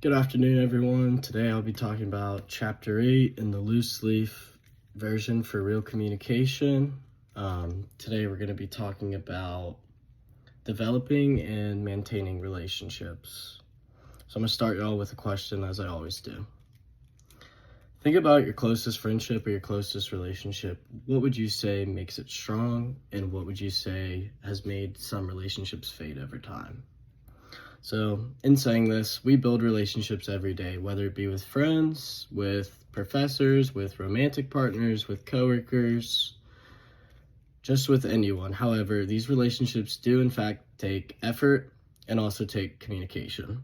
Good afternoon, everyone. Today I'll be talking about Chapter 8 in the loose leaf version for real communication. Today we're going to be talking about developing and maintaining relationships. So I'm going to start y'all with a question, as I always do. Think about your closest friendship or your closest relationship. What would you say makes it strong, and what would you say has made some relationships fade over time? So, in saying this, we build relationships every day, whether it be with friends, with professors, with romantic partners, with coworkers, just with anyone. However, these relationships do, in fact, take effort and also take communication.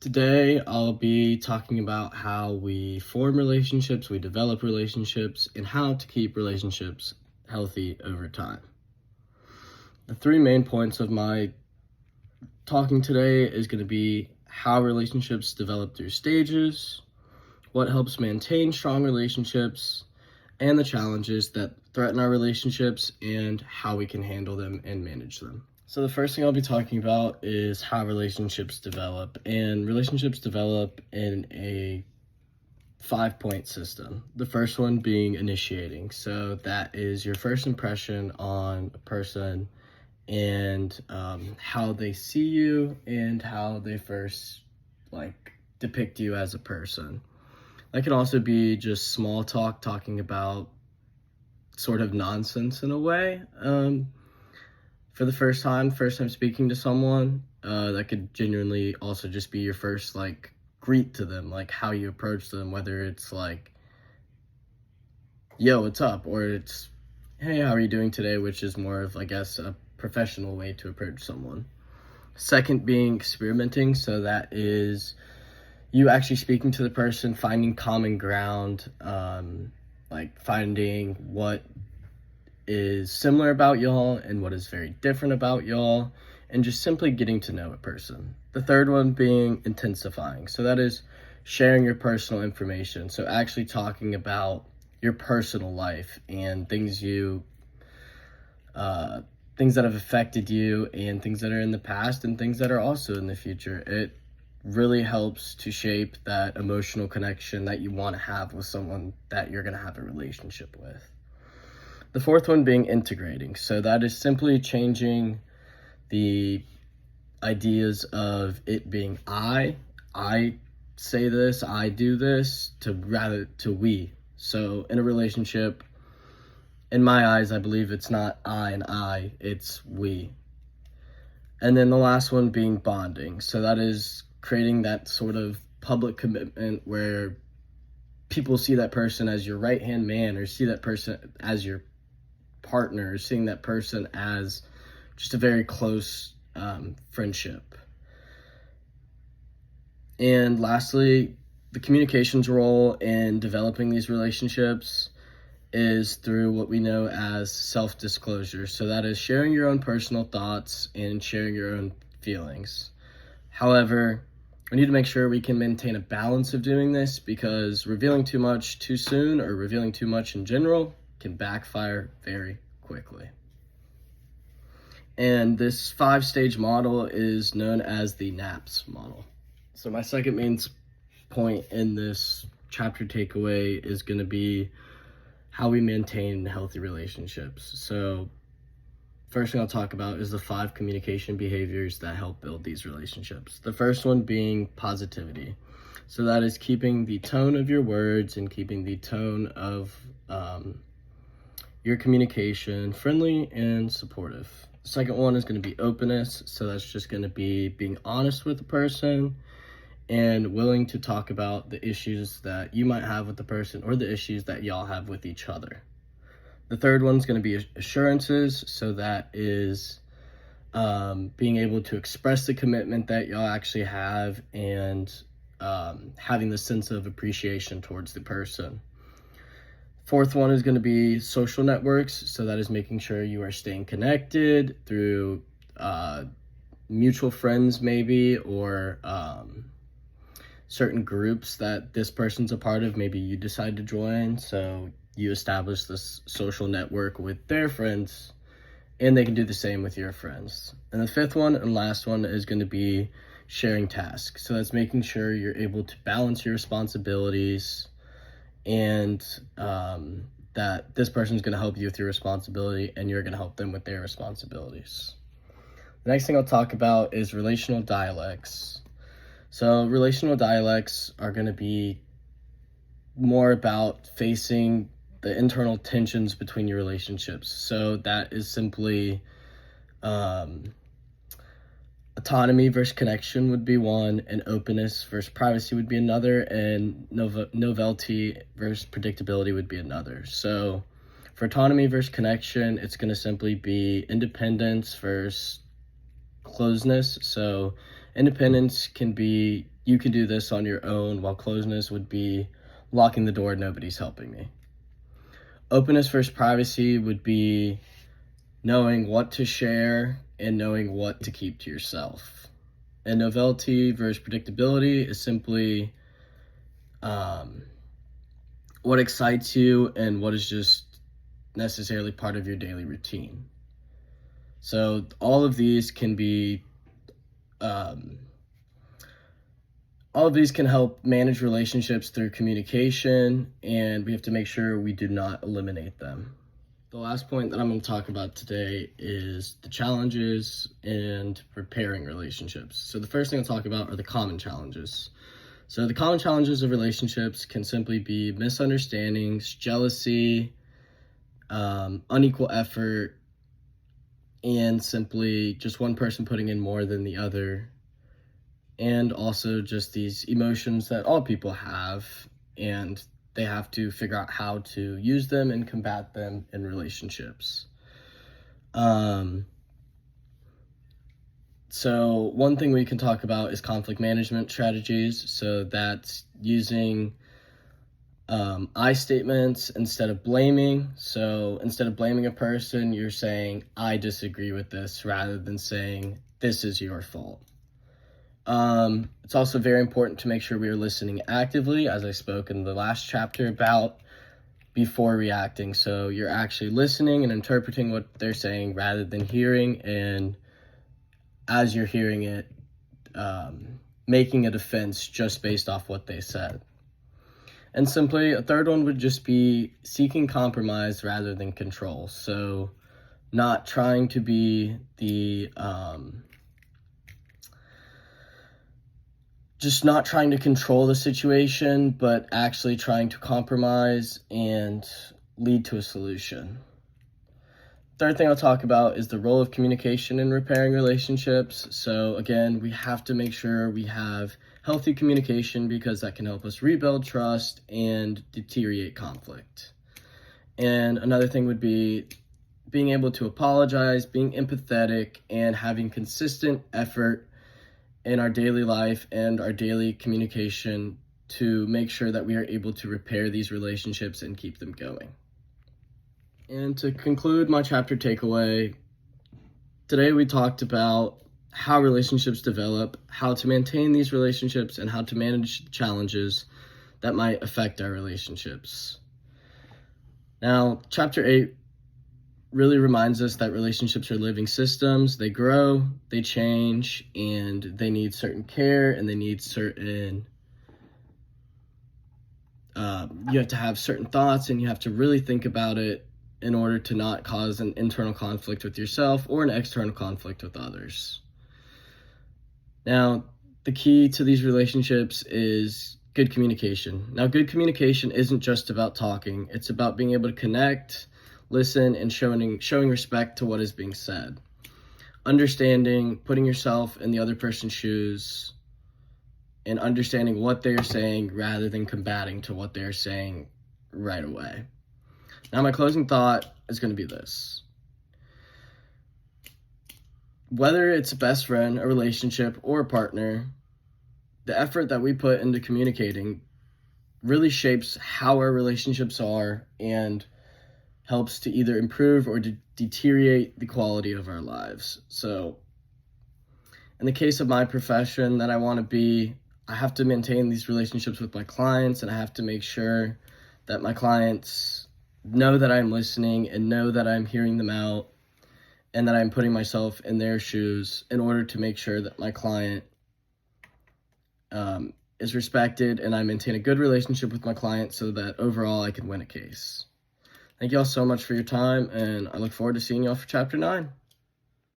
Today, I'll be talking about how we form relationships, we develop relationships, and how to keep relationships healthy over time. The three main points of my talking today is going to be how relationships develop through stages, what helps maintain strong relationships, and the challenges that threaten our relationships and how we can handle them and manage them. So the first thing I'll be talking about is how relationships develop, and relationships develop in a 5-point system. The first one being initiating. So that is your first impression on a person and how they see you and how they first depict you as a person. That can also be just small talk, talking about sort of nonsense in a way. For the first time speaking to someone, that could genuinely also just be your first greet to them, like how you approach them, whether it's like, yo, what's up? Or it's, hey, how are you doing today? Which is more of, I guess, a professional way to approach someone. Second being experimenting. So that is you actually speaking to the person, finding common ground, finding what is similar about y'all and what is very different about y'all, and just simply getting to know a person. The third one being intensifying. So that is sharing your personal information. So actually talking about your personal life and things that have affected you, and things that are in the past and things that are also in the future. It really helps to shape that emotional connection that you want to have with someone that you're going to have a relationship with. The fourth one being integrating. So that is simply changing the ideas of it being I say this, I do this, to we. So in a relationship, in my eyes, I believe it's not I and I, it's we. And then the last one being bonding. So that is creating that sort of public commitment where people see that person as your right-hand man, or see that person as your partner, or seeing that person as just a very close friendship. And lastly, the communications role in developing these relationships is through what we know as self-disclosure. So that is sharing your own personal thoughts and sharing your own feelings. However, we need to make sure we can maintain a balance of doing this, because revealing too much too soon, or revealing too much in general, can backfire very quickly. And this 5-stage model is known as the NAPS model. So my second main point in this chapter takeaway is going to be how we maintain healthy relationships. So first thing I'll talk about is the 5 communication behaviors that help build these relationships. The first one being positivity. So that is keeping the tone of your words and keeping the tone of your communication friendly and supportive. The second one is going to be openness. So that's just going to be being honest with the person and willing to talk about the issues that you might have with the person, or the issues that y'all have with each other. The third one's going to be assurances. So that is being able to express the commitment that y'all actually have, and having the sense of appreciation towards the person. Fourth one is going to be social networks. So that is making sure you are staying connected through mutual friends maybe, or certain groups that this person's a part of. Maybe you decide to join, so you establish this social network with their friends and they can do the same with your friends. And the fifth one and last one is going to be sharing tasks. So that's making sure you're able to balance your responsibilities, and that this person's going to help you with your responsibility and you're going to help them with their responsibilities. The next thing I'll talk about is relational dialects. So relational dialects are going to be more about facing the internal tensions between your relationships. So that is simply autonomy versus connection would be one, and openness versus privacy would be another, and novelty versus predictability would be another. So for autonomy versus connection, it's going to simply be independence versus closeness. So independence can be, you can do this on your own, while closeness would be locking the door, nobody's helping me. Openness versus privacy would be knowing what to share and knowing what to keep to yourself. And novelty versus predictability is simply what excites you and what is just necessarily part of your daily routine. So all of these can be, all of these can help manage relationships through communication, and we have to make sure we do not eliminate them. The last point that I'm going to talk about today is the challenges and repairing relationships. So the first thing I'll talk about are the common challenges. So the common challenges of relationships can simply be misunderstandings, jealousy, unequal effort, and simply just one person putting in more than the other. And also just these emotions that all people have, and they have to figure out how to use them and combat them in relationships. So one thing we can talk about is conflict management strategies. So that's using I statements instead of blaming. So instead of blaming a person, you're saying, I disagree with this, rather than saying, this is your fault. It's also very important to make sure we are listening actively, as I spoke in the last chapter about, before reacting. So you're actually listening and interpreting what they're saying rather than hearing, and as you're hearing it, making a defense just based off what they said. And simply, a third one would just be seeking compromise rather than control. So not trying to be the, just not trying to control the situation, but actually trying to compromise and lead to a solution. Third thing I'll talk about is the role of communication in repairing relationships. So again, we have to make sure we have healthy communication, because that can help us rebuild trust and deteriorate conflict. And another thing would be being able to apologize, being empathetic, and having consistent effort in our daily life and our daily communication to make sure that we are able to repair these relationships and keep them going. And to conclude my chapter takeaway, today we talked about how relationships develop, how to maintain these relationships, and how to manage challenges that might affect our relationships. Now, chapter 8 really reminds us that relationships are living systems. They grow, they change, and they need certain care, and they need certain, you have to have certain thoughts, and you have to really think about it in order to not cause an internal conflict with yourself or an external conflict with others. Now, the key to these relationships is good communication. Now, good communication isn't just about talking. It's about being able to connect, listen, and showing respect to what is being said. Understanding, putting yourself in the other person's shoes, and understanding what they're saying rather than combating to what they're saying right away. Now, my closing thought is going to be this. Whether it's a best friend, a relationship, or a partner, the effort that we put into communicating really shapes how our relationships are and helps to either improve or deteriorate the quality of our lives. So in the case of my profession that I want to be, I have to maintain these relationships with my clients, and I have to make sure that my clients know that I'm listening and know that I'm hearing them out, and that I'm putting myself in their shoes in order to make sure that my client is respected and I maintain a good relationship with my client so that overall I can win a case. Thank you all so much for your time, and I look forward to seeing you all for Chapter 9.